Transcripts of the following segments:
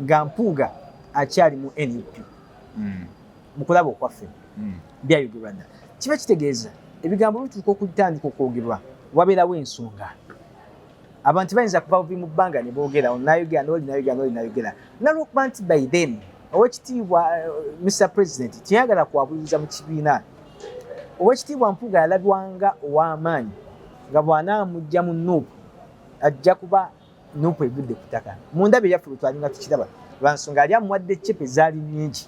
nga Mpuuga akyali mu NUP mu kulaba okwaffe byayogerwa dda kiba kitegeeza ebigambo bituuka okutandika okwogerwa wabeerawo ensonga abantu bayinza kuva mu bbanga ne boogera onayogera n'olinayogera nalwokuba nti by then owekitiibwa Mr President tiyagala kwabuliriza mu kibiina owekitiibwa Mpuuga yalabwanga ow'amaanyi nga bw'anaamujja mu Nuupu ajja kuba Nuupu egudde ku ttaka mu ndaba eyaffe bwe twalinga tukiraba lwa nsonga yali amuwadde cepe zaali nnyingi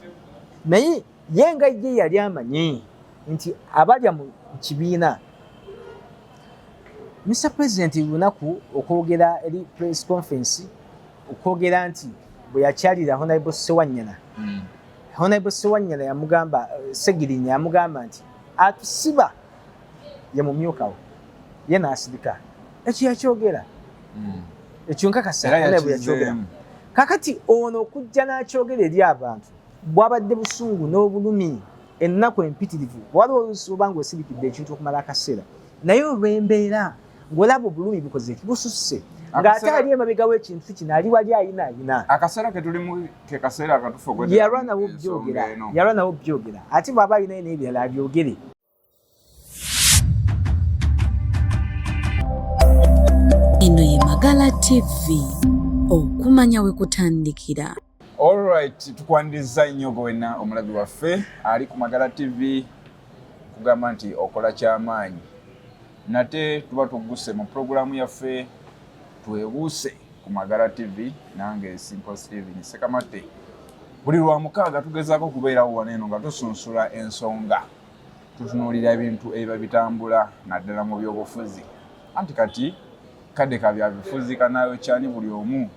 naye ye nga ye yali amanyi nti abalya mu kibiina Mr President lunaku okwogera eri press conference okwogera nti bwe yakyalira Honorable Ssewanyana Honorable Ssewanyana yamugamba Segirinya yamugamba nti atusiba ye mumyukawo ye n'asirika ekyo yakyogera ekyo nkakasa Honorable yakyogera kakati ono okujja n'akyogera eri abantu bwabadde busungu n'obulumi ennaku empitirivu waliwo oluusi oba ng'osirikidde ekintu okumala akaseera naye olw'embeera ng'olaba obulumi bukoze bususse ng'ate ali emabega w'ekintu kino ali wali ayina akaseera ke tulimu ke kaseera akatufu yalwa nawo byogera ate bw'aba alinayo n'ebirala abyogere. Eno ye Magala TV okumanya we kutandikira. Alright, tukwaniriza nnyo gwenna omulabi waffe ali ku Magala TV kugamba nti okola ky'amaanyi nate tuba tugguse mu programu yaffe twebuuse ku Magala TV nange Simple Steven Sekamate buli lwa mukaaga tugezaako kubeerawo waneeno nga tusunsula ensonga tutunuulira ebintu ebiba bitambula naddala mu byobufuzi anti kati kadde ka byabufuzi kanaayo kyani buli omu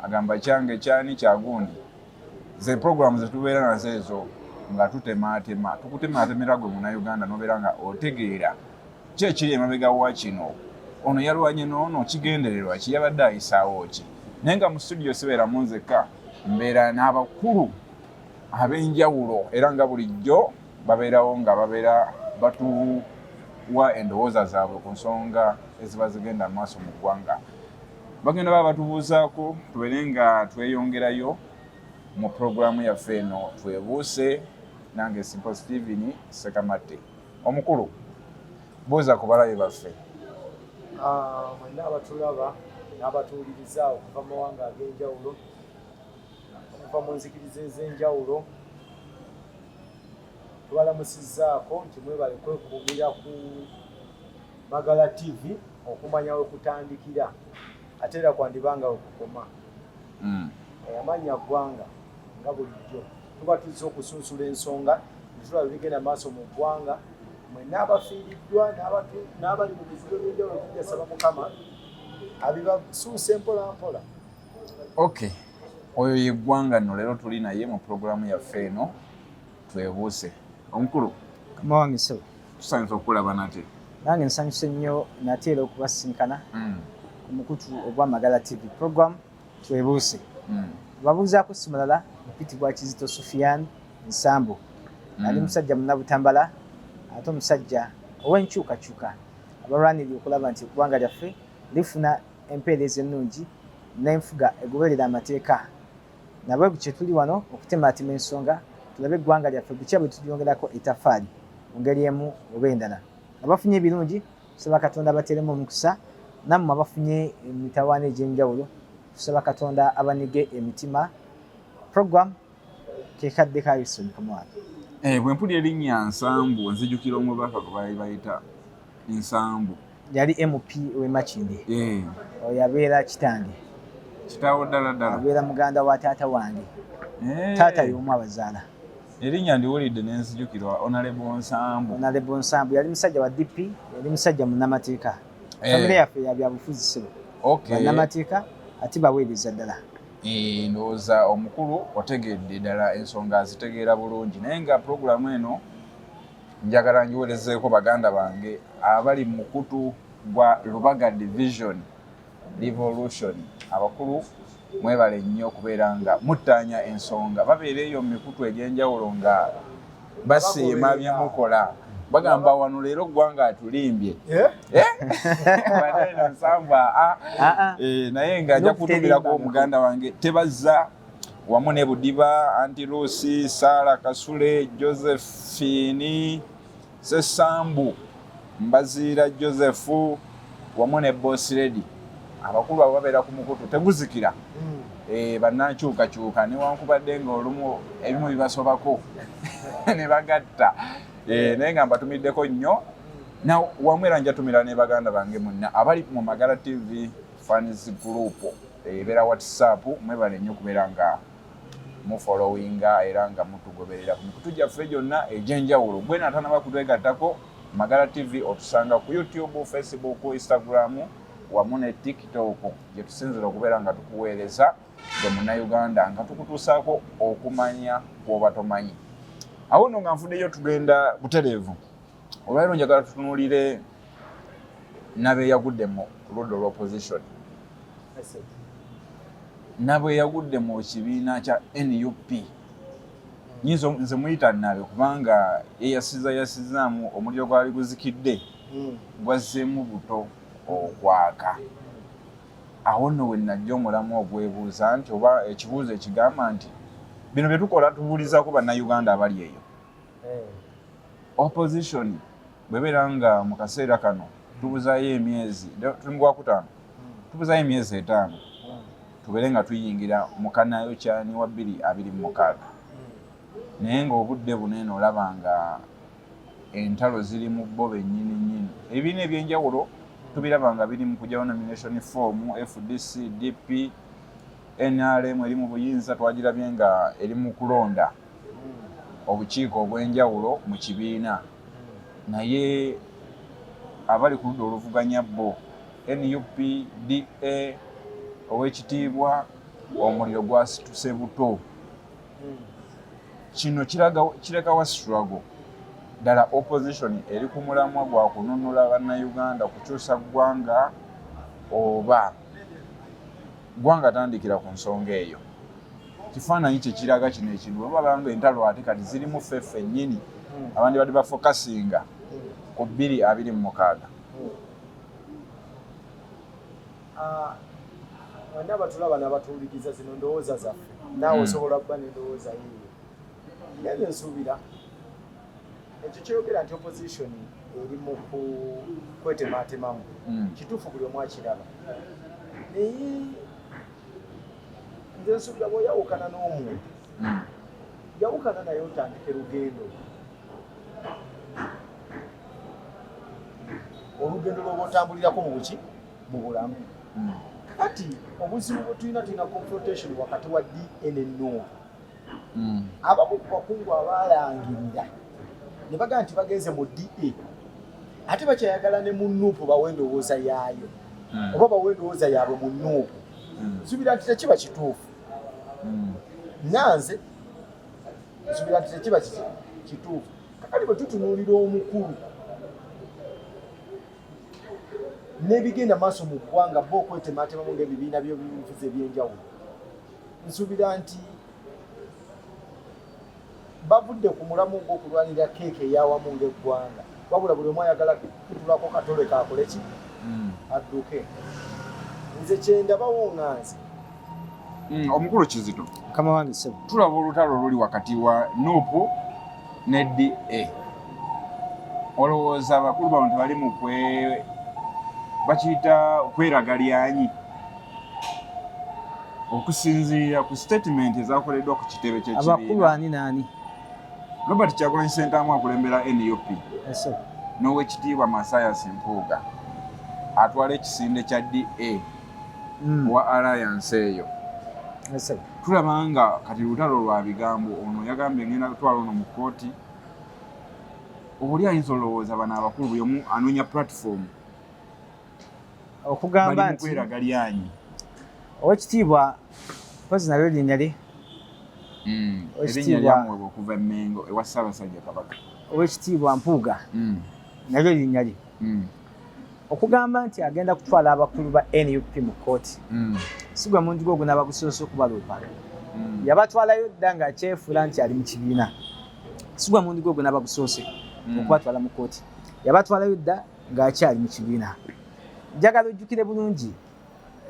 agamba kyange kyani kyagundi ze programu zetubeera nazo ezo nga tutemaatema tukutematemera gwe Munnayuganda nobeera nga otegeera ki ekiri emabega wa kino ono yalwanye n'ono kigendererwa ki yabadde ayisaawo ki naye nga mu studio sibeeramu nzekka mbeera n'abakulu ab'enjawulo era nga bulijjo babeerawo nga babeera batuwa endowooza zaabwe ku nsonga eziba zigenda maaso mu ggwanga bagenda baba batubuuzaako tubeere nga tweyongerayo mu programu yaffe eno twebuuse nange Simple Steven Sekamate omukulu buuza ku balabe baffe. Mwenna abatulaba n'abatuwuliriza okuva mu mawanga ag'enjawulo okuva mu nzikiriza ez'enjawulo tubalamusizzaako nti mwebale kwekuumira ku Magala TV okumanya we kutandikira ate era kwandibanga we kukoma. Amanya ggwanga nga bulijjo tuba tuzze okusunsula ensonga netulaba bigenda maaso mu ggwanga mwenna abafiiriddwa n'abali mu bizibu by'enjawulo tujasaba Mukama abibasuuse mpola mpola. Okay, oyo ye ggwanga nno leero tuli naye mu programu yaffe eno twebuuse. Omukulu kama wange sebo tusanyiza okulaba nate nange nsanyuse nnyo nate era okubasinkana ku mukutu ogwa Magala TV program twebuuse. Babuuzaako simulala mpitibwa Kizito Sufyan Nsambu ali musajja munnabutambala ate omusajja ow'enkyukakyuka abalwanirira okulaba nti eggwanga lyaffe lifuna empeereza ennungi n'enfuga egoberera amateeka nabwe kye tuli wano okutemaatima ensonga tulabe eggwanga lyaffe bukya bwe tulyongerako ettaffaali mu ngeri emu oba endala abafunye ebirungi tusaba Katonda abateremu omukisa nammwe abafunye emitawaana egy'enjawulo tusaba Katonda abanige emitima. Program kekadde ka Wilson Kamwana. Bwe mpulira erinnya Nsambu nzijukira omubaka gwe baali bayita Nsambu yali MP w'e Makindye. Oyo abeera kitange kitaawo ddala abeera muganda wa taata wange taata y'omu abazaala. Erinnya ndiwulidde n'enzijukirwa Honorable Nsambu yali musajja wa DP yali musajja munnamateeka famire yaffe ya byabufuzi sebo bannamateeka ati baweereza ddala. Ndowooza omukulu otegedde ddala ensonga azitegeera bulungi naye nga puroguramu eno njagala ngiweerezeeko baganda bange abali mu mukutu gwa Lubaga Division Revolution abakulu mwebale nnyo okubeera nga muttaanya ensonga babeera eyo mu mikutu egy'enjawulo nga basiima bye mukola bagamba wano leero ggwanga atulimbye Nsambu naye nga ajja kutumirako omuganda wange tebazza wamu ne Budiba, Anti Lucy, Sara Kasule, Josephine Sesambu, Mbazira Joseph wamu ne Boss Lady. Abakulu abo babeera ku mukutu teguzikira. Bannankyukakyuka newankubadde ng'olumu ebimu bibasobako ne bagatta. Naye nga mbatumiddeko nnyo. Na wamu era njatumira ne baganda bange munna abali mu Magala TV fans group ebeera WhatsApp mwebale nnyo kubeera nga mu followinga era nga mutugoberera ku mikutu gyaffe gyonna egy'enjawulo. Bwe natanaba kutwegattako Magala TV otusanga ku YouTube, Facebook, Instagram wamu ne TikTok gye tusinzira okubeera nga tukuweereza gwe Munnayuganda nga tukutuusaako okumanya kw'oba tomanyi. Awo nno nga nfuddeyo tugenda butereevu. Olwaliro njagala tutunuulire Nabe yagudde mu ludda olw'opposition. Nabe yagudde mu kibiina kya NUP. Nyinza nze muyita Nabe kubanga yasizaamu omuliro gwali guzikidde gwazzeemu buto okwaka. Awo nno we najja omulamu ogwebuuza nti oba ekibuuzo ekigamba nti bino bye tukola tubuulizaako bannayuganda abali eyo. Opposition bwebeera nga mu kaseera kano tubuzaayo emyezi tuli mu Gwakutaano tubuzaayo emyezi 5 tubeere nga tuyingira mu Kanayokyani wa 2026. Naye ng'obudde buno eno olaba nga entalo ziri mu bo bennyini nnyini. Ebibiina eby'enjawulo tubiraba nga biri mu kujjawo nomination form FDC, DP, NRM eri mu buyinza twagirabye nga eri mu kulonda obukiiko obw'enjawulo mu kibiina. Naye abali ku ludda oluvuganya bo NUP, DA, Oweekitiibwa omuliro gwasituse buto. Kino kirekawa struggle. Ddala opposition eri ku mulamwa gwa kununula bannayuganda kukyusa ggwanga oba ggwanga tandikira ku nsonga eyo. Kifaananyi kyekiraga kino ekintu bwe baba nga entalo ate kati ziri mu ffeffe nnyini abandi badde bafokasinga ku 2026. Bonna batulaba n'abatuwulikiza zino ndowooza zaffe naawe osobola kuba n'endowooza yiyo. Naye nsuubira ekyo kyogera nti opposition eri mu kwetemaatemamu kituufu buli omu akiraba. Naye nze nsuubira bw'oyawukana n'omuntu yawukana naye otandike lugendo. Olugendo lw'oba otambulirako mu buki mu bulamu. Kati obuzibu bwe tulina confrontation wakati wa DA ne NUP. Abamu ku bakungu abaalangirira ne bagamba nti bagenze mu DA ate bakyayagala ne mu NUP bawe endowooza yaayo oba bawe endowooza yaabwe mu NUP. Nsuubira nti tekiba kituufu. Nanze nsuubira nti tekiba kituufu. Kakati bwe tutunuulira omukulu n'ebigenda maaso mu ggwanga bo okwetemaatemamu ng'ebibiina by'ebyobufuzi eby'enjawulo, nsuubira nti bavudde ku mulamu gw'okulwanira keeke ey'awamu ng'eggwanga. Wabula buli omu ayagala kutulako katole kaakole ki adduke. Nze kyendabawo nganze Omukulu Kizito Kama wange sebo. tulaba olutalo oluli wakati wa NUP ne DA. Olowooza abakulu bano tebali mu bakiyita kweragalyanyi okusinziira ku statement ezakoleddwa ku kitebe ky'ekibiina. Abakulu ani naani? Robert Kyagulanyi Ssentamu akulembera NUP. Eso. N'Oweekitiibwa Mathias Mpuuga atwala ekisinde kya DA wa Alliance eyo. Eso. Tulaba nga kati lutalo lwa bigambo ono yagambye ngenda kutwala ono mu kkooti. Oli ayinza olowooza bano abakulu buli omu anoonya platform okugamba nti kweragalyanyi. Oweekitiibwa mpozi nalyo linnya lye. Erinnya lyamwebwa okuva e Mengo ewa Ssaabasajja Kabaka. Oweekitiibwa Mpuuga nalyo linnya lye. Okugamba nti agenda kutwala abakulu ba NUP mu kkooti si gwe muntu gwe n'abagusoose okubaloopa. Yabatwalayo dda ng'akyefuula nti ali mu kibiina. Si gwe muntu gwe n'abagusoose okubatwala mu kkooti. Yabatwalayo dda ng'akyali mu kibiina. Njagala ojjukire bulungi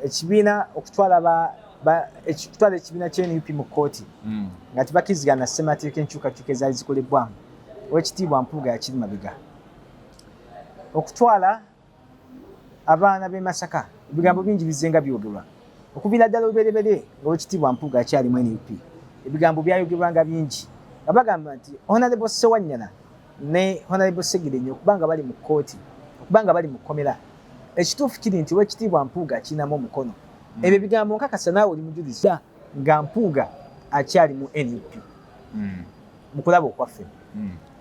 ekibiina okutwala ba ekitwala ekibiina ky'NUP mu kkooti nga tebakkirizigana ssemateeka enkyukakyuka ezaali zikolebwamu Oweekitiibwa Mpuuga yakiri mabega okutwala abaana b'e Masaka ebigambo bingi bizenga byogerwa okuviira ddala olubereberye Oweekitiibwa Mpuuga akyalimu NUP ebigambo byayogerwanga bingi nga bagamba nti Honorable Ssewanyana ne Honorable Ssegirinnya okubanga bali mu kkooti okubanga bali mu kkomera ekituufu kiri nti Oweekitiibwa Mpuuga akinamu omukono ebyo bigambo nkakasa naawe oli mujulizi nga Mpuuga akyali mu NUP mu kulaba okwaffe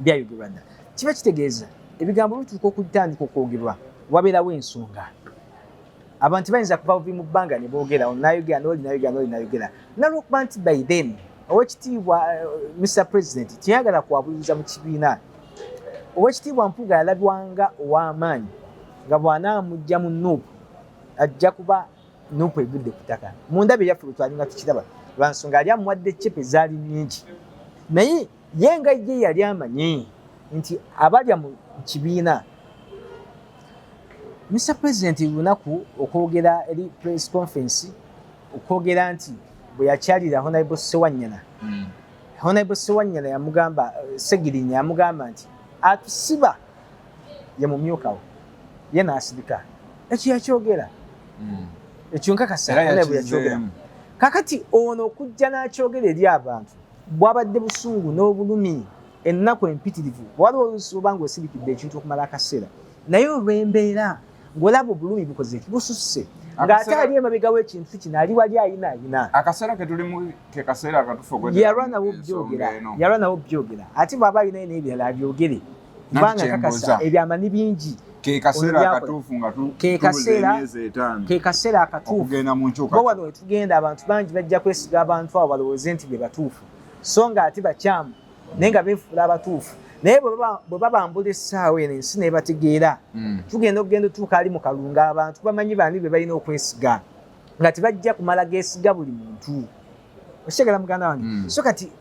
byayogerwa dda kiba kitegeeza ebigambo bituuka okutandika okwogerwa wabeerawo ensonga abantu bayinza kuva buvi mu bbanga ne boogera onayogera n'oli nayogera n'oli nayogera nalwokuba nti by then Oweekitiibwa Mr President tiyagala kwabuliriza mu kibiina Oweekitiibwa Mpuuga yalabwanga ow'amaanyi nga bw'anaamujja mu NUP ajja kuba NUP egudde ku ttaka mu ndaba eyaffe bwe twalinga tukiraba lwa nsonga yali amuwadde ccepe zaali nnyingi naye ye nga ye yali amanyi nti abalya mu kibiina Mr President lunaku okwogera eri press conference okwogera nti bwe yakyalira Honorable Ssewanyana Honorable Ssewanyana yamugamba Ssegirinnya yamugamba nti atusiba ye mumyuka we ye n'asirika ekyo yakyogera ekyo nkakasa bwe yakyogera kakati ono okujja n'akyogera eri abantu bwabadde busungu n'obulumi ennaku empitirivu waliwo oluusi oba ng'osirikidde ekintu okumala akaseera naye olw'embeera ng'olaba obulumi bukoze bususse ng'ate ali emabega w'ekintu kino ali wali ayina akaseera ke tulimu ke kaseera akatufu yalwanawo byogera ate bw'aba alinayo n'ebirala abyogere kubanga kakasa ebyamani bingi ke kaseera akatuufu nga ke kaseera akatuufu bo wano wetugenda abantu bangi bajja kwesiga abantu abo balowooze nti be batuufu so nga ate bakyamu naye nga beefuula abatuufu naye bwe babambula essaawa eno ensi nebategeera tugenda okugenda otuuka ali mu kalunga abantu bamanyi bani be balina okwesiga nga tebajja kumala geesiga buli muntu okitegera muganda wange so kati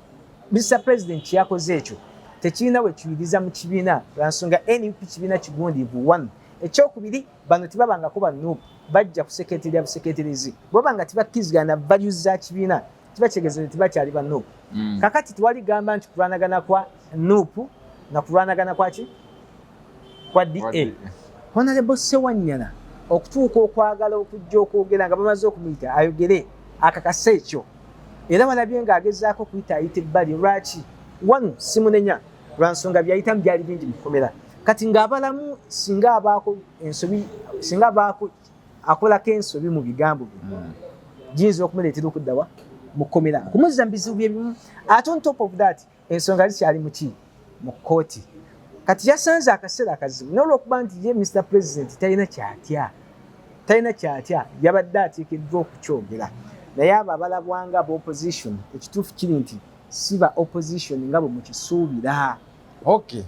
Mr President kyakoze ekyo tekirina we kiwiriza mu kibiina lwa nsonga NUP kibiina kigundiivu 1 ekyokubiri bano tebabangako ba NUP bajja kuseketerera buseketerezi bwebanga tebakkirizigana values za kibiina tibakitegeeza nti bakyali ba NUP kakati tewali gamba nti kulwanagana kwa NUP na kulwanagana kwaki kwa DA Honorable Ssewanyana okutuuka okwagala okujja okwogera nga bamaze okumuyita ayogere akakasa ekyo era walabye ng'agezaako okuyita ayita ebbali lwaki wano simunenya lwa nsonga byayitamu byali bingi bikomera kati ng'abalamu singa abaako ensobi singa abaako akolako ensobi mu bigambo bino giyinza okumuleetera okuddawa mu kkomera kumuzza mu bizibu byebimu ate on top of that ensonga zikyali muki mu kkooti kati yasanze akaseera akazibu n'olwokuba nti ye Mr President talina kyatya yabadde ateekeddwa okukyogera naye abo abalabwanga opposition ekituufu kiri nti si ba opposition nga bwe mukisuubira okay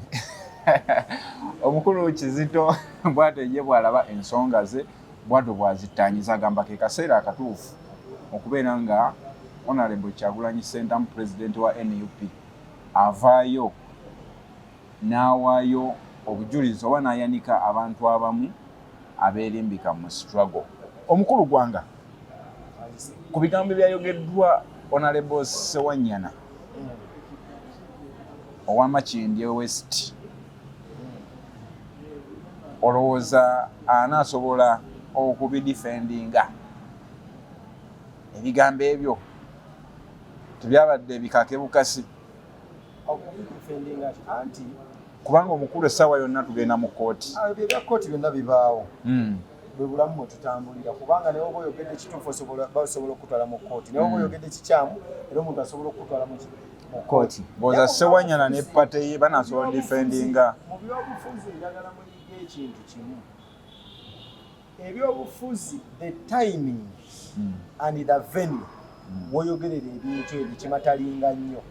omukulu Kizito bw'ate ye bw'alaba ensonga ze bw'atyo bw'azittanyiza agamba ke kaseera akatuufu okubeera nga Honorable Kyagulanyi Ssentamu President wa NUP avaayo n'awaayo obujulizi oba n'ayanika abantu abamu abeerimbika mu struggle. Omukulu gwanga ku bigambo byayogeddwa Honorable Ssewanyana ow'Amakindye West olowooza anaasobola okubidifendinga ebigambo ebyo tebyabadde bikake bukasi kubanga omukulu essaawa yonna tugenda mu kkooti ebya kkooti byonna bibaawo bwe bulamu mwe tutambulira kubanga naye oba oyogedde ekituufu basobola okutwala mu kkooti naye oba oyogedde ekikyamu era omuntu asobola okutwala mu kkooti bwoza Ssewanyana ne pate ye banaasobola difendinga mu byobufuzi njagala muyiga ekintu kimu ebyobufuzi the timing and the venue woyogerera ebintu ebyo kimatalinga nnyo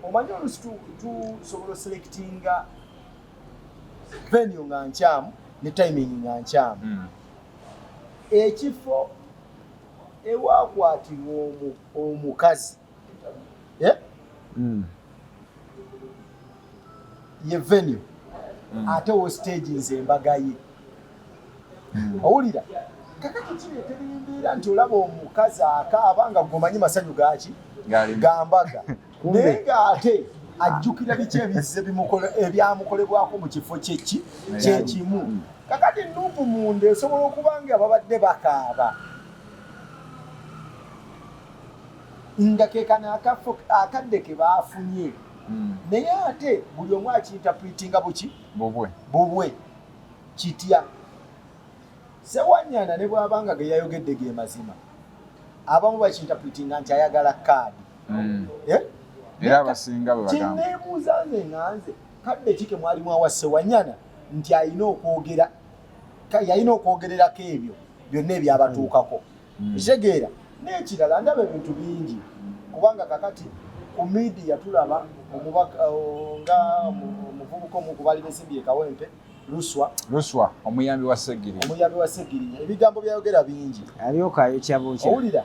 omanyi olusi tusobola oselectinga venue nga nkyamu ne timing nga nkyamu ekifo ewakwatirwa omukazi ye venue ate wo stage nze embaga ye owulira kakati kireetera embeera nti olaba omukazi akaaba nga gomanyi masanyu gaki gambaga naye ng'ate ajjukira biki ebizze ebyamukolebwako mu kifo kyekimu. Kakati Nuupu munda esobola okuba nga babadde bakaaba nga kekano akafo akadde ke baafunye naye ate buli omu akiyintapulitinga buki bubwe kitya. Ssewanyana ne bw'abanga ge yayogedde ge mazima abamu bakiyintapulitinga nti ayagala kaadi era abasinga bwe bagamba kineebuuza nze nganze kadde ki ke mwalimu awa Ssewanyana nti yalina okwogererako ebyo byonna ebyabatuukako kitegeera. N'ekirala ndaba ebintu bingi kubanga kakati ku midiya tulaba omubaka nga omuvubuka omu ku baali besimbye Kawempe Luswa omuyambi wa Ssegirinya ebigambo byayogera bingi alyokayokyabukya owulira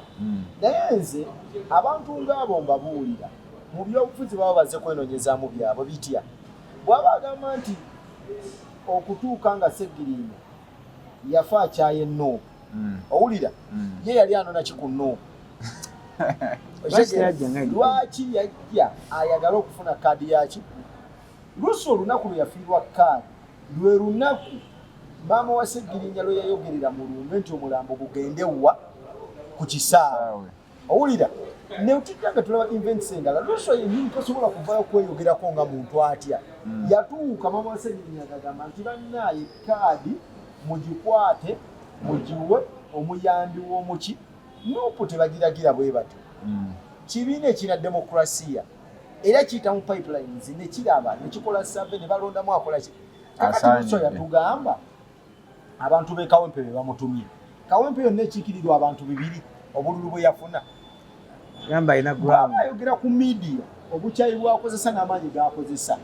naye nze abantu ngaabo mbabuulira mu byobufuzi baba bazze kwenoonyezaamu byabwe bitya bw'aba agamba nti okutuuka nga Ssegirinya yafa akyaye Nuupu owulira ye yali anona ki ku Nuupu lwaki yajja ayagala okufuna kaadi yaki Luswa olunaku lwe yafiirwa kaadi lwe lunaku maama wa Ssegirinya lwe yayogerera mu lumbe nti omulambo gugende wa ku kisaawe owulira neotujja nga tulaba events endala Luswa yennyini tosobola kuvayo kweyogerako nga muntu atya yatuuka maama wa Ssegirinya agamba nti bannaaye kaadi mugikwate mugiwe omuyambi w'omuki Nuupu tebagiragira bwe batyo kibiina ekina demokrasiya era kiyita mu pipelines ne kiraba ne kikola survey ne balondamu akola ki kakati Luswa yatugamba abantu b'e Kawempe be bamutumye Kawempe yonna ekiikirirwa abantu 2 obululu bwe yafuna yamba ina ground ayogera ku media obukyayi bwakozesa n'amaanyi gakozesa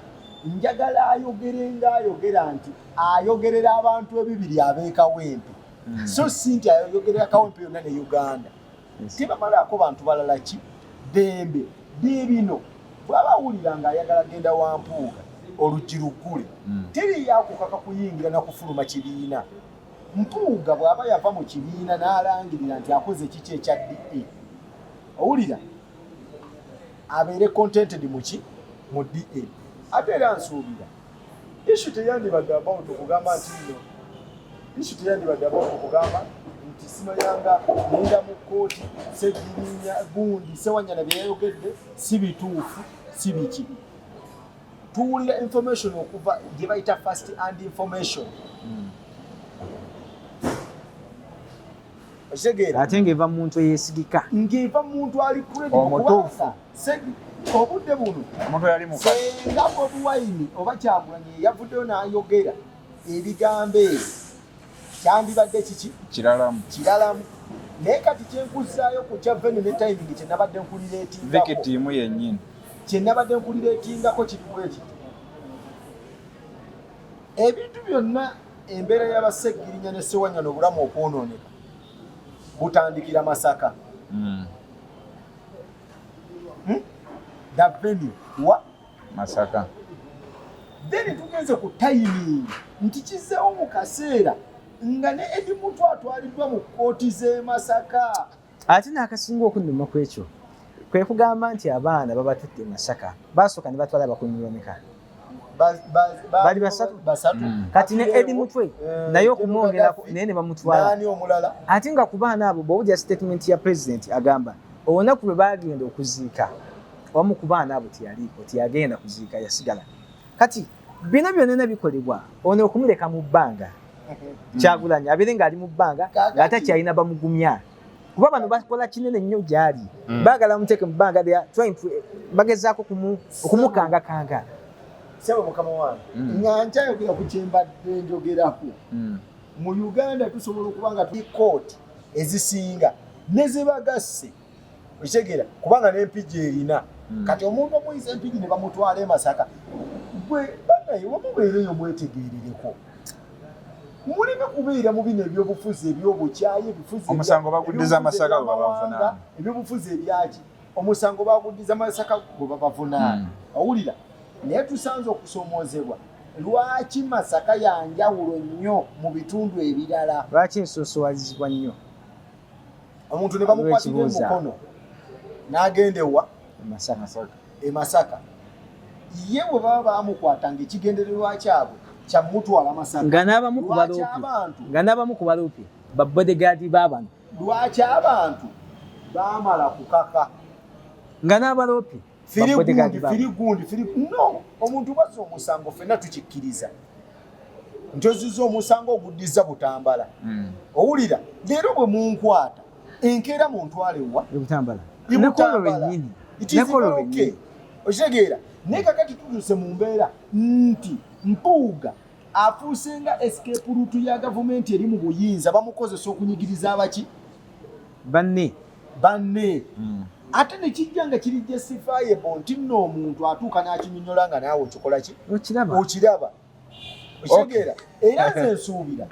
njagala ayogera nti ayogerera abantu 2 ab'e Kawempe so si nti ayogerera Kawempe yonna ne Uganda tibamalako bantu balala ki dembe bibino bw'abawulira nga ayagala genda Wampuuga oluggi luggule teri yakukaka kuyingira na kufuluma kibiina Mpuuga bw'aba yava mu kibiina n'alangirira nti akoze kiki ekya DA owulira abeere contented mu DA ate era nsuubira issue teyandibadde about okugamba nti nno issue teyandibadde about okugamba nti simanyanga nenda mu kkooti Ssegirinya gundi Ssewanyana bye yayogedde si bituufu si biki tuwulira information okuva gye bayita first hand information okitegera ate ng'eva mu muntu eyeesigika ng'eva mu muntu ali omutuufu obudde buno omuntu yali mu senga Bobi Wine oba Kyagulanyi yavuddeyo n'ayogera ebigambo ebyo kyandibadde kiki kiralamu naye kati kyenkuzaayo ku kya venue ne timing kyenabadde nkulireetingako vikitiimu yennyini kyenabadde nkulireetingako kiri bwe kiti ebintu byonna embeera y'Abassegirinya ne Ssewanyana obulamu okwonooneka butandikira Masaka that venue wa Masaka then tugenze ku timing nti kizeewo mu kaseera nga ne Edi Mutu atwaliddwa mu kkooti z'e Masaka ate n'akasinga okunnuma ku ekyo kwe kugamba nti abaana babatudde e Masaka basooka ne batwala abakuumi b'omeka bali basatu kati ne Edi Mutwe naye okumwongerako naye ne bamutwala nani omulala ate nga ku baana abo bw'owulira statement ya president agamba olunaku lwe bagenda okuziika omu ku baana abo teyaliiko teyagenda kuziika yasigala kati bino byonna bikolebwa ono okumuleka mu bbanga Kyagulanyi abeere ng'ali mu bbanga ng'ate kyalina bamugumya kuba bano bakola kinene nnyo gy'ali baagala muteeke mu bbanga bagezaako okumukangakanga Sebo mukama wange nga nkyayogera ku kyembadde njogerako mu Uganda tusobola okuba nga tuli kooti ezisinga ne zebagasse okitegeera kubanga n'empigi erina kati omuntu omuyisa empigi ne bamutwala e Masaka gwe bannaye wamubeereyo mwetegeerereko muleme kubeera mu bino ebyobufuzi ebyobukyayi ebifuzi omusango baguddiza Masaka bwe babavunaana ebyobufuzi ebyaki omusango baguddiza Masaka bwe babavunaana owulira naye tusanze okusoomoozebwa lwaki Masaka yanjawulo nnyo mu bitundu ebirala? Lwaki ensoosowaalizibwa nnyo? Omuntu ne bamukwatira emukono n'agenda ewa e Masaka. Ye bwe baba bamukwatanga ekigendererwa kyabwe kya mutwala Masaka. Nga n'abamu ku baloopi ba bodyguard b'abantu. Lwaki abantu baamala kukaka? Nga n'abaloopi no, omuntu bwazza omusango ffenna tukikkiriza nti ozizza omusango oguddiza Butambala. Owulira, leero bwe munkwata enkeera muntwale wa Butambala okitegeera. Naye kakati tutuuse mu mbeera nti Mpuuga afuuse nga escape route ya gavumenti eri mu buyinza, bamukozesa okunyigiriza abaki banne. Ate ne kijja nga kiri justifiable nti nno omuntu atuuka n'akinyonyola nga naawe okikola ki? Okiraba. Okitegeera. Era nze nsuubira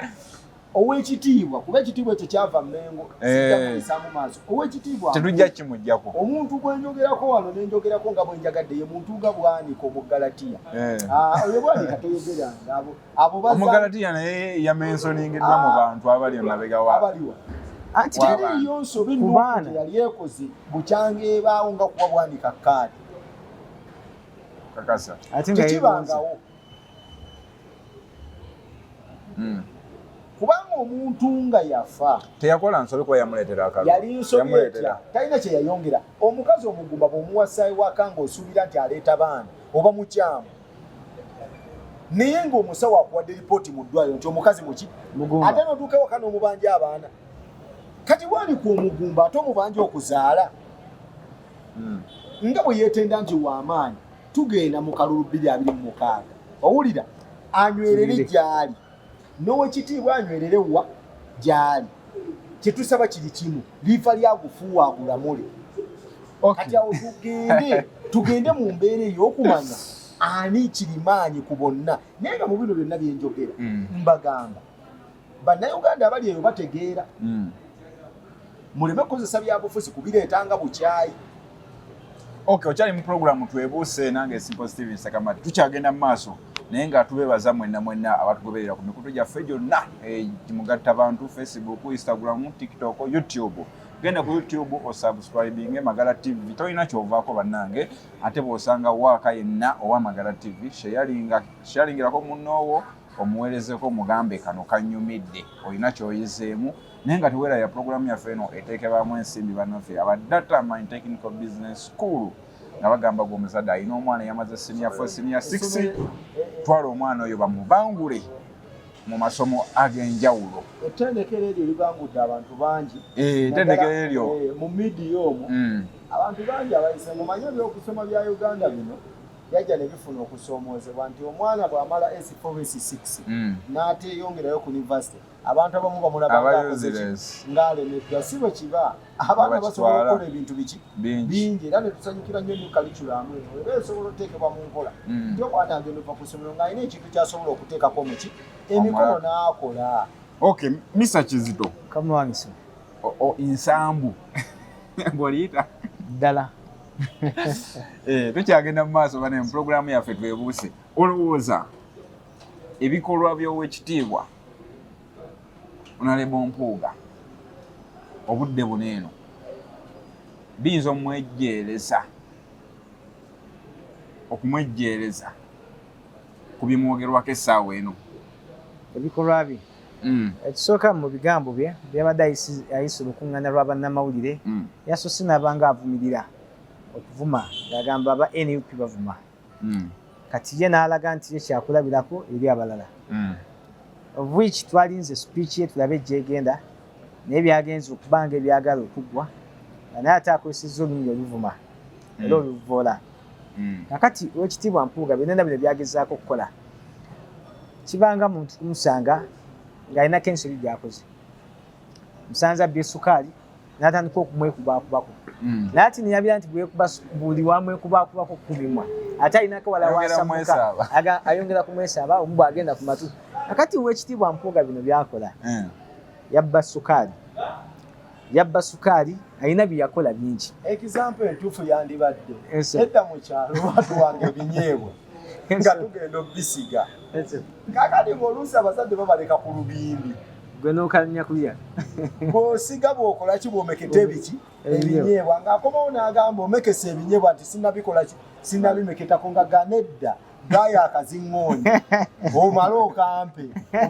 ow'ekitiibwa, kuba ekitiibwa ekyo kyava Mmengo, sijja kuyisa mu maaso. Ow'ekitiibwa tetujja kimuggyako. Omuntu gwe njogerako wano ne njogerako nga bwe njagadde ye muntu nga Bwanika Omugalatiya. Oyo Bwanika toyogeranga abo Omugalatiya naye yamensoningiddwa mu bantu abali emabega wa. Abaliwa. Anti teriyo nsobi n'omuntu yali ekoze bukyanga ebaawo nga kuba Bwanika kkaadi. Kakasa. Tekibangawo. Kubanga omuntu nga yafa teyakola nsobi kuba yamuleetera akalulu. Yali nsobi etya, talina kye yayongera. Omukazi omugumba bw'omuwasa ewaka ng'osuubira nti aleeta baana oba mukyamu, naye ng'omusawo akuwadde lipooti mu ddwaliro nti omukazi muki ate n'otuuka ewaka n'omubanja abaana. Kati Bwanika omugumba ate omubanja okuzaala nga bwe yeetenda nti w'amaanyi, tugenda mu kalulu 2026. Owulira, anywerere gy'ali n'owekitiibwa anywerere wa gy'ali. Kyetusaba kiri kimu, liifa lyagufuuwa agulamule. Kati awo tugende mu mbeera ey'okumanya ani kirimaanyi ku bonna. Naye nga mu bino byonna bye njogera mbagamba bannayuganda abali eyo bategeera. Muleme kukozesa byabufuzi kubireetanga bukyayi. Okyali mu programu twebuuse nange Simple Steven Sakamati. Tukyagenda mu maaso naye nga tubeebaza mwenna abatugoberera ku mikutu gyaffe gyonna gimugatta abantu Facebook, Instagram, TikTok, YouTube. Genda ku YouTube osubscribinge Magala TV. Tolina kyovaako bannange ate bw'osanga waaka yenna owa Magala TV sharingirako munnoowo omuweerezeko mugambe kano kannyumidde olina kyoyizeemu. Naye nga teweera ya programu yaffe eno eteekebwamu ensimbi bannaffe aba Data Mine Technical Business School nga bagamba gw'omuzadde alina omwana yamaze senior 4 senior 6 twala omwana oyo bamubangule mu masomo ag'enjawulo. Ettendekero eryo libangudde abantu bangi. Ettendekero eryo mu midiya omwo abantu bangi abayise mumanyi ebyokusoma bya Uganda bino yajja ne bifuna okusoomoozebwa nti omwana bw'amala S4 S6 n'ateeyongerayo ku university, abantu abamu bamulaba ng'alemeddwa. Si bwe kiba, abaana basobola okukola ebintu bingi era ne tusanyukira nnyo ne kalikulamu eno era esobola okuteekebwa mu nkola. Nti omwana agenda ova ku ssomero ng'alina ekintu ky'asobola okuteekako mu emikono n'akola. Okay, Mr. Kizito. Kamwangiso. Insambu. Bw'oliyita? Ddala. Tukyagenda mu maaso bane mu programu yaffe twebuuse. Olowooza ebikolwa by'owekitiibwa Honorable Mpuuga obudde buno eno biyinza okumwejjeereza ku bimwogerwako essaawa eno? Ebikolwa bye ekisooka mu bigambo bye byabadde ayise olukuŋŋaana lwa bannamawulire yasoose n'abanga avumirira okuvuma ng'agamba aba NUP bavuma. Kati ye n'alaga nti ye kyakulabirako eri abalala. Of which twalinze speech ye tulabe gyegenda naye byagenze okubanga ebyagala okuggwa nga naye ate akozesezza olulimi oluvuma era oluvoola. Kakati Oweekitiibwa Mpuuga byonna bino byagezaako okukola kibanga muntu kumusanga ng'alinako ensobi gy'akoze. Musanze abbye essukaali n'atandika okumwekubaakubako. Naye ati neyabira nti buli wamwekubaakubako kubimwa ate alinako wala wasamuka ayongera kumwesaaba omu bw'agenda ku matu. Kakati Oweekitiibwa Mpuuga bino byakola yabba sukaali alina bye yakola bingi. Example entuufu yandibadde edda mu kyalo watu wange ebinyeebwa nga tugenda obisiga kakati ng'oluusi abazadde babaleka ku lubimbi gwe n'okanya kulya bw'osiga bw'okola ki bw'omeketa ebiki ebinyeebwa ng'akomawo n'agamba omekesa ebinyeebwa nti sinnabikola ki sinnabimeketako nga ganedda gaya akaziŋŋoonyo omale okampe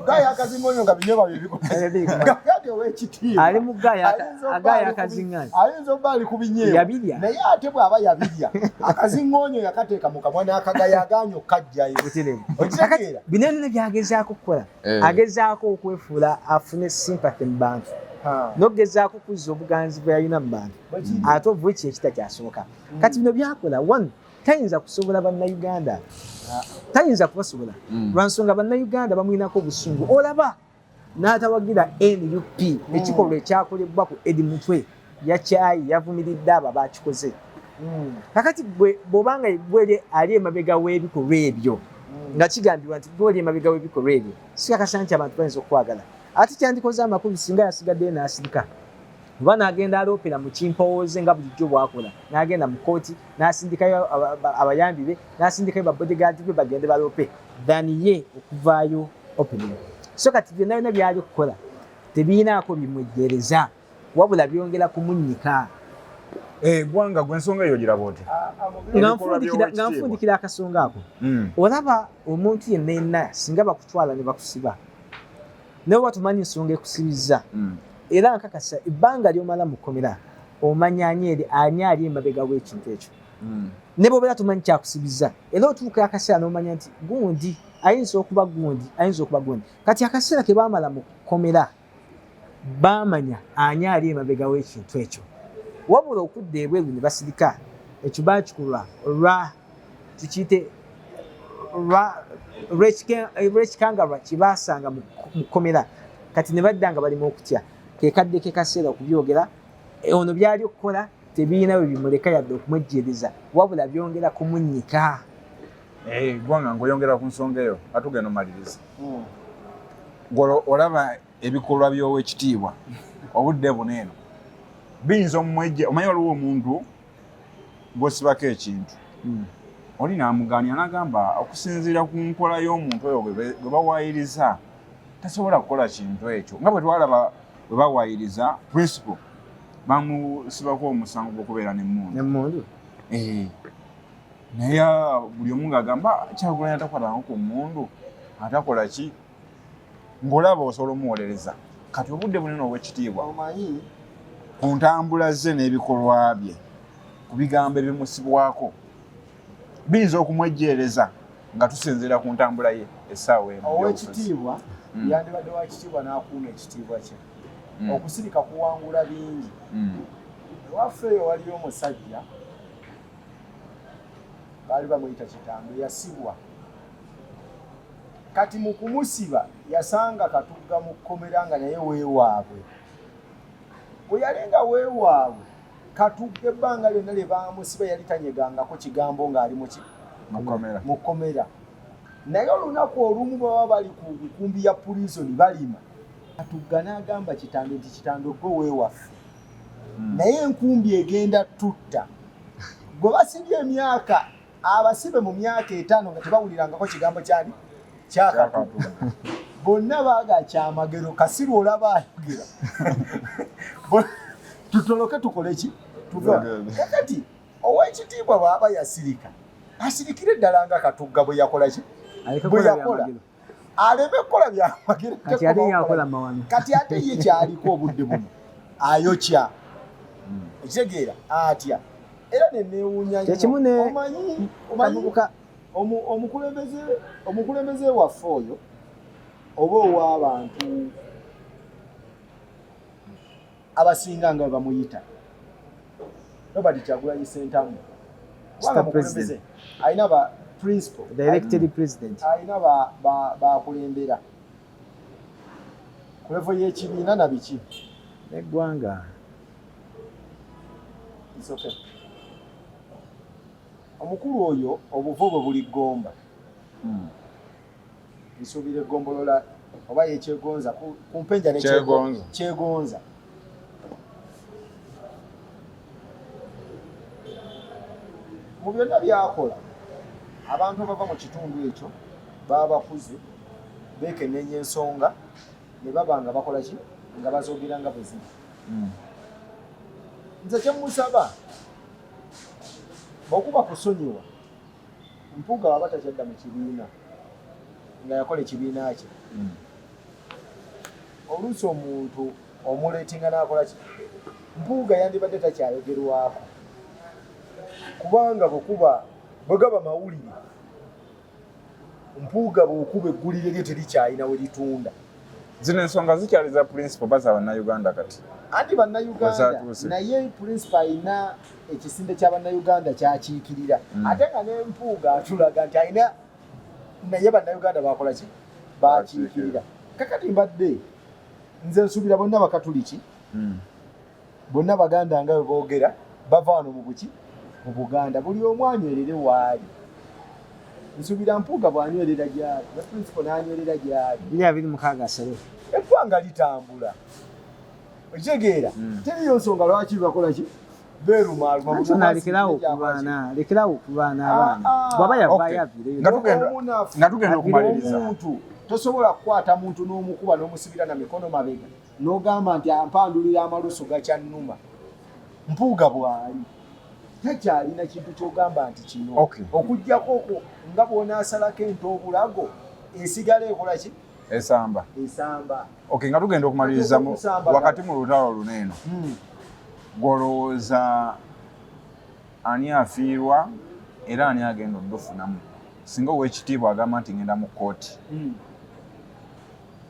gaya akaziŋŋoonyo nga binyeebwa byebikolagati ow'ekitiibwa ali mu agaya akaziŋŋaanyi ayinza obba ali ku binyeebwa naye ate bw'aba yabirya akaziŋŋoonyo yakateeka mu kamwa n'akagaya agaanyi okukajjayo okitegeera binene byagezaako kukola agezaako okwefuula afune sympathy mu bantu n'ogezaako kuzza obuganzi bwe yalina mu bantu ate ovuga ekyo ekitakyasoboka kati bino byakola one tayinza kusobola bannayuganda tayinza kubasobola lwansonga bannayuganda bamwinako obusungu olaba n'atawagira NUP ekikolwa ekyakolebwa ku Edi Mutwe yakyayi yavumiridde abo abakikoze kakati bw'obanga gweri ali emabega w'ebikolwa ebyo nga kigambibwa nti gwoli emabega w'ebikolwa ebyo sikakasa nti abantu bayinza okwagala ate kyandikoze amakulu singa yasigaddeyo n'asirika oba n'agenda aloopera mu kimpowooze nga bulijjo bwakola n'agenda mu kooti n'asindikayo abayambi be n'asindikayo babodyguard be bagende baloope than ye okuvaayo opening so kati byonna byonna byali okukola tebiinaako bimwejjereza wabula byongera kumunnyika gwanga gwe ensonga eyo giraba oti nga nfundikira akasonga ako olaba omuntu yenna yenna singa bakutwala ne bakusiba nawe batumanyi ensonga ekusibiza era nkakasa ebbanga ly'omala mu kkomera omanya ani ali emabega w'ekintu ekyo ne bw'obeera tumanyi kyakusibiza era otuuka akaseera n'omanya nti gundi ayinza okuba gundi kati akaseera ke baamala mu kkomera baamanya ani ali emabega w'ekintu ekyo wabula okudda ebweru ne basirika ekyo baakikolwa tukiyite olw'ekikangalwa kye baasanga mu kkomera kati ne badda nga balimu okutya kekadde ke kaseera okubyogera ono byali okukola tebiina bwe bimuleka yadde okumwejjereza wabula byongera kumunnyika gwanga ng'oyongera ku nsonga eyo atugenda omaliriza olaba ebikolwa by'owekitiibwa obudde buneeno biyinza omumwejje omanyi waliwo omuntu gw'osibako ekintu oli n'amugaanya n'agamba okusinziira ku nkola y'omuntu oyo bwe bawaayiriza tasobola kukola kintu ekyo nga bwe twalaba bwe bawaayiriza principal bamusibako omusango gw'okubeera n'emmundu naye buli omu ng'agamba Kyagulanyi atakwatako ku mmundu atakola ki ng'olaba osobola omuwolereza kati obudde bunene obw'ekitiibwa omanyi ku ntambula ze n'ebikolwa bye ku bigambo ebimusibwako biyinza okumwejjeereza nga tusinziira ku ntambula ye essaawa emu ow'ekitiibwa yandibadde wa kitiibwa n'akuuma ekitiibwa kye okusirika kuwangula bingi ewaffe eyo waliyo omusajja baali bamuyita Kitambo yasibwa kati mu kumusiba yasanga Katugga mu kkomera nga naye weewaabwe bwe yalenga weewaabwe Katugga ebbanga lyonna lye bamusiba yali tanyegangako kigambo ng'ali mu kkomera naye olunaku olumu baba bali ku nkumbi ya pulisoni balima Katugga n'agamba Kitambo nti Kitambo gwe weewaffe naye enkumbi egenda tutta gwe basibye emyaka abasibe mu myaka 5 nga tebawulirangako kigambo kyali kyakatugga bonna baaga kyamagero Kasiru olaba ayogera tutoloke tukole ki kakati ow'ekitiibwa bw'aba yasirika asirikire ddala nga Katugga bwe yakola ki bwe yakola aleme kukola byamagero kati ate ye kyaliko obudde buno ayokya ekitegeera atya era nenewuunya omukulembeze waffe oyo oba ow'abantu abasinga nga bamuyita Robert Kyagulanyi Ssentamu alina ba principal directed president alina bakulembera ku level y'ekibiina na biki eggwanga omukulu oyo obuvo bwe buli ggomba nsuubira eggombolola oba yekyegonza ku mpenja nekyegonza mu byonna byakola abantu abava mu kitundu ekyo baba bakuze bekenneenya ensonga ne baba nga bakola ki nga bazoogera nga bwe ziri. Nze kye musaba okuba kusonyiwa Mpuuga waba takyadda mu kibiina nga yakola ekibiina kye. Oluusi omuntu omuleetinga n'akola ki Mpuuga yandibadde takyayogerwako kubanga bwe gaba mawulire Mpuuga bw'okuba eggulire lye terikyalina we litunda. Zino ensonga zikyali za principal baza bannayuganda kati. Anti bannayuganda naye principal alina ekisinde kya bannayuganda kyakiikirira. Ate nga ne Mpuuga atulaga nti alina naye bannayuganda bakola ki bakiikirira. Kakati mbadde nze nsuubira bonna bakatuliki bonna baganda nga bwe boogera bava wano mu buki mu Buganda buli omu anywerere waali. Nsuubira Mpuuga bw'anywerera gy'ali ne principal n'anywerera gy'ali. 226 eggwanga litambula. Okitegeera teriyo nsonga lwaki bakola ki beerumaaluma. Lekerawo okubaana abaana bw'aba yavaayo aviireyo. Nga tugenda okumaliriza. Omuntu tosobola kukwata muntu n'omukuba n'omusibira na mikono mabega n'ogamba nti ampandulira amalusu gakyannuma. Mpuuga bw'ali takyalina kintu ky'ogamba nti kino okuggyako nga bw'onaasalako ente obulago esigala ekola ki esamba. Okay, nga tugenda okumaliriza wakati mu lutalo luno eno gw'olowooza ani afiirwa era ani agenda odufunamu singa ow'ekitiibwa agamba nti ngenda mu kkooti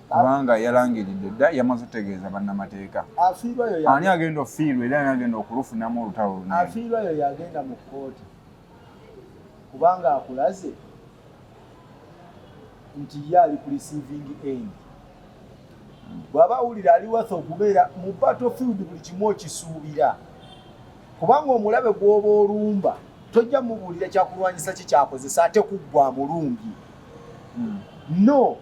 kubanga yalangiridde dda yamaze otegeeza bannamateeka ani agenda ofiirwa era ani agenda okulufunamu olutalo luno? Afiirwayo yagenda mu kkooti kubanga akulaze nti ye ali ku receiving end. Bw'aba awulira ali watha okubeera mu battlefield buli kimu okisuubira kubanga omulabe gw'oba olumba tojja mubuulira kyakulwanyisa ki kyakozesa ate kuggwa mulungi. No,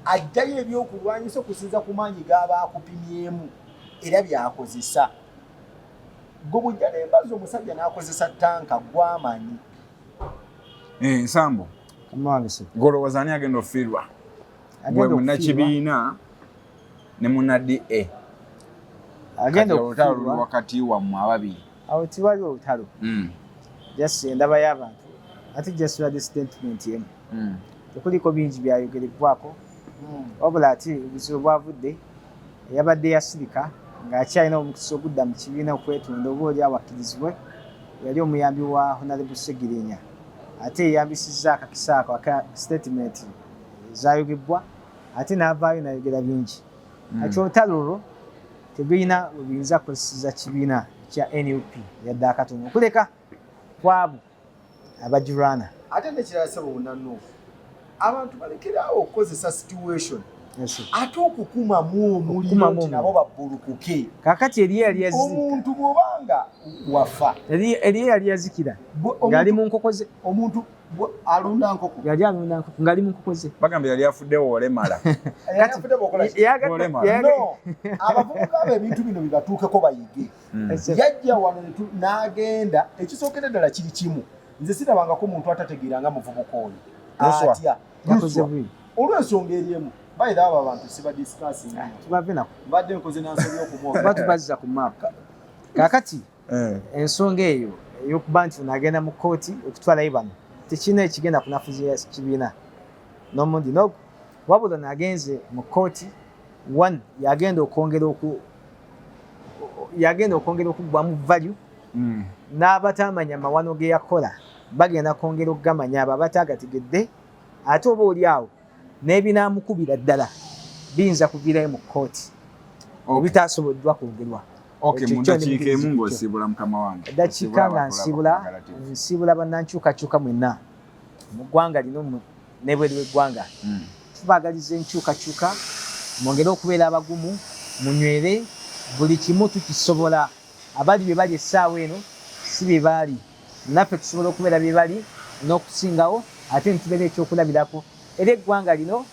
ajjayo ebyokulwanyisa okusinza ku maanyi g'aba akupimyemu era byakozesa. Gwe bujja n'embazi omusajja n'akozesa tanka gw'amanyi. Nsambo gw'olowooza ani agenda ofiirwa? Gwe munnakibiina ne munna DA agenda ofiirwa wakati wammwe ababiri. Awo tiwali olutalo. Just endaba y'abantu ate just lwadde statement emu. Tekuliko bingi byayogerebwako wabula ati obuzibu bwavudde eyabadde yasirika ng'akyalina omukisa ogudda mu kibiina okwetunda oba oli awakkirizibwe yali omuyambi wa Honorable Segirinya ate yeyambisizza akakisa ako aka statement ezayogebwa ate n'avaayo n'ayogera bingi. Ati olutalo olwo tebirina bwe biyinza kukozeseza kibiina kya NUP yadde akatono okuleka kwabo abagirwana. Ate nekirala sebo munanno abantu balekerawo okukozesa situation ate okukumamu omuliro nti nabo babbulukuke. Kakati eriyo yali yazika omuntu bw'obanga wafa eriyo yali yazikira ng'ali mu nkoko ze. Omuntu alunda nkoko yali alunda nkoko ng'ali mu nkoko ze. Bagamba yali afuddewo olemala. Abavubuka abo ebintu bino bibatuukeko bayige. Yajja wano n'agenda ekisookera ddala kiri kimu. Nze sirabangako omuntu atategeeranga muvubuka oyo atya olw'ensonga eri emu. Bayira abo abantu siba discussing tubave nako mbadde nkoze n'ansobi okumoga batubazza ku map. Kakati ensonga eyo ey'okuba nti onagenda mu kkooti okutwalayo bano tekirina ekigenda kunafuza kibiina n'omundi n'ogwo wabula nagenze mu kkooti one yagenda okwongera okuggwamu value n'abatamanya mawano ge yakola bagenda kwongera okugamanya abo abatagategedde ate oba oli awo n'ebinaamukubira ddala biyinza kuviirayo mu kkooti ebitaasoboddwa kwogerwa. Mu ddakiika emu ng'osiibula mukama wange. Eddakiika nga nsiibula bannankyukakyuka mwenna mu ggwanga lino n'ebweru w'eggwanga. Tubaagaliza enkyukakyuka mwongere okubeera abagumu munywere buli kimu tukisobola. Abali bye bali essaawa eno si bye baali naffe tusobola okubeera bye bali n'okusingawo ate nitubeera ekyokulabirako era eggwanga lino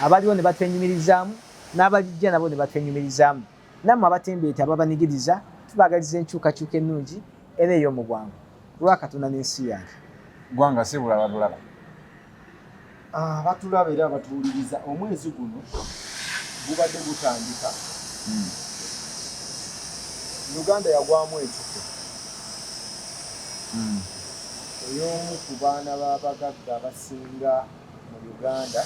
abaliwo ne batwenyumirizaamu n'abalijja nabo ne batwenyumirizaamu. Nammwe abatembeeta ababanigiriza tubaagaliza enkyukakyuka ennungi era ey'omu bwangu. Lwa Katonda n'ensi yange. gwanga sibula batulaba batulaba era batuwuliriza omwezi guno gubadde gutandika Uganda yagwamu ekifo ey'omu ku baana b'abagagga abasinga mu Uganda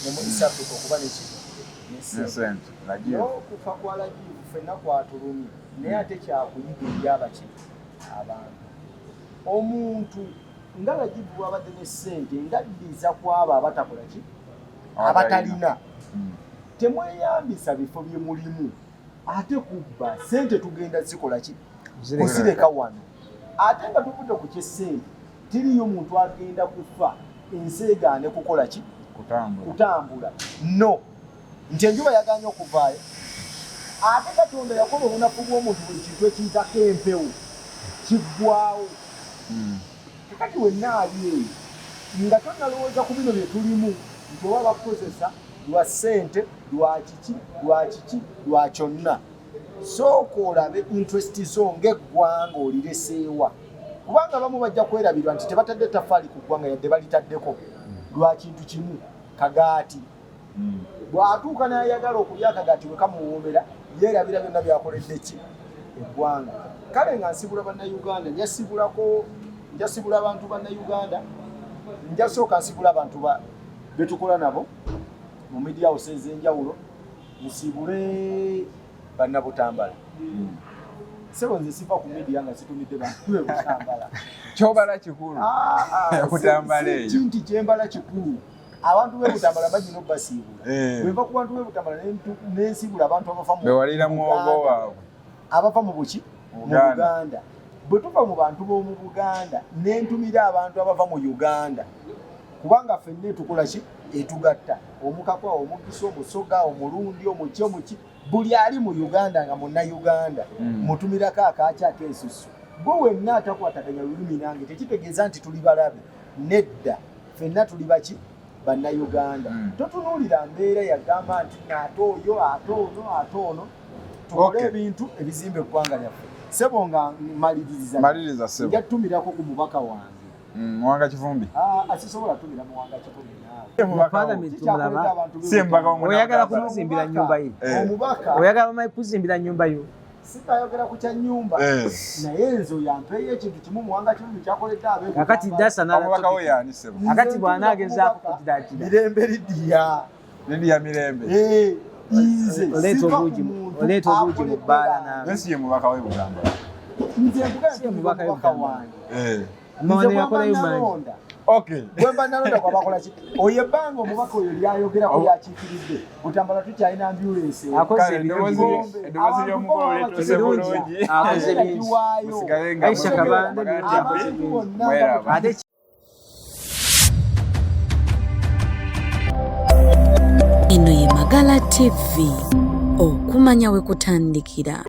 ne mu East Africa okuba n'esente n'okufa kwa Lajivu ffenna kwatulumye naye ate kyakuyiga eri abakiri abantu omuntu nga Lajivu bw'abadde n'essente ng'addiza kwabo abatakola ki abatalina temweyambisa bifo bye mulimu ate kubba ssente tugenda zikola ki kusireka wano ate nga tuvudde ku kyessente tiriyo muntu agenda kufa ensi egaane kukola ki kutambula no nti enjuba yaganye okuvaayo ate Katonda yakola obunafu bw'omuntu buli kintu ekiyitako empewo kiggwawo kakati wenna ali eyo nga tonnalowooza ku bino bye tulimu nti oba bakukozesa lwa ssente lwa kiki lwa kyonna sooka olabe interest zo ng'eggwanga olireseewa kubanga bamu bajja kwerabirwa nti tebatadde tafaali ku ggwanga yadde balitaddeko lwa kintu kimu kagaati bw'atuuka n'ayagala okulya akagaati we kamuwoomera yeerabira byonna byakoledde ki eggwanga kale nga nsibula bannayuganda njasibula abantu bannayuganda njasooka nsibula abantu betukola nabo mu media house ez'enjawulo nsibule bannabutambala sebo nze siva ku media nga situmidde bantu bebutambala kyobala kikulu okutambala eyo kinti kyembala kikulu abantu bebutambala bagina obbasiibula bweva ku bantu bebutambala nensibula abantu bewalira muwogo waabwe abava mu buki mu Buganda bwe tuva mu bantu b'omu Buganda nentumira abantu abava mu Uganda kubanga ffenna tukola ki etugatta omukakwa omugisa omusoga omulundi omuki buli ali mu Uganda nga munnayuganda mutumirako akaaki ak'ensusu gwe wenna atakwataganya lulimi nange tekitegeeza nti tuli balabe nedda ffenna tuli baki bannayuganda totunuulira mbeera yagamba nti ate oyo ate ono tukole ebintu ebizimba eggwanga lyaffe sebo nga maliriza sebo njatumirako ku mubaka wange Muwanga Kivumbi asisobola tumira Muwanga Kivumbi oyagala kumuzimbira nnyumba ye oyagala kuzimbira nnyumba yo sitayogera ku kya nnyumba naye nzo yampeeyo ekintu kimu Muwanga Kivumbi kyakoledde abe kakati akati bw'anaagezaako kugidaakira mirembe lidiya lidiya mirembe oleeta obuugi mu bbaala nawe nsi ye mubaka we Buganda nze mubaka wange Mwana yakolayo mangi. Okay. Bwemba nalonda kwa bakola ki? Oyebanga omubaka oyo lyayogera ko yakikiridde. Butambala tukyalina ambulance. Akoze ebintu edobozi ly'omukolo letuse bulungi. Akoze bintu. Aisha Kabande akoze bintu. Ate eno ye Magala TV okumanya we kutandikira.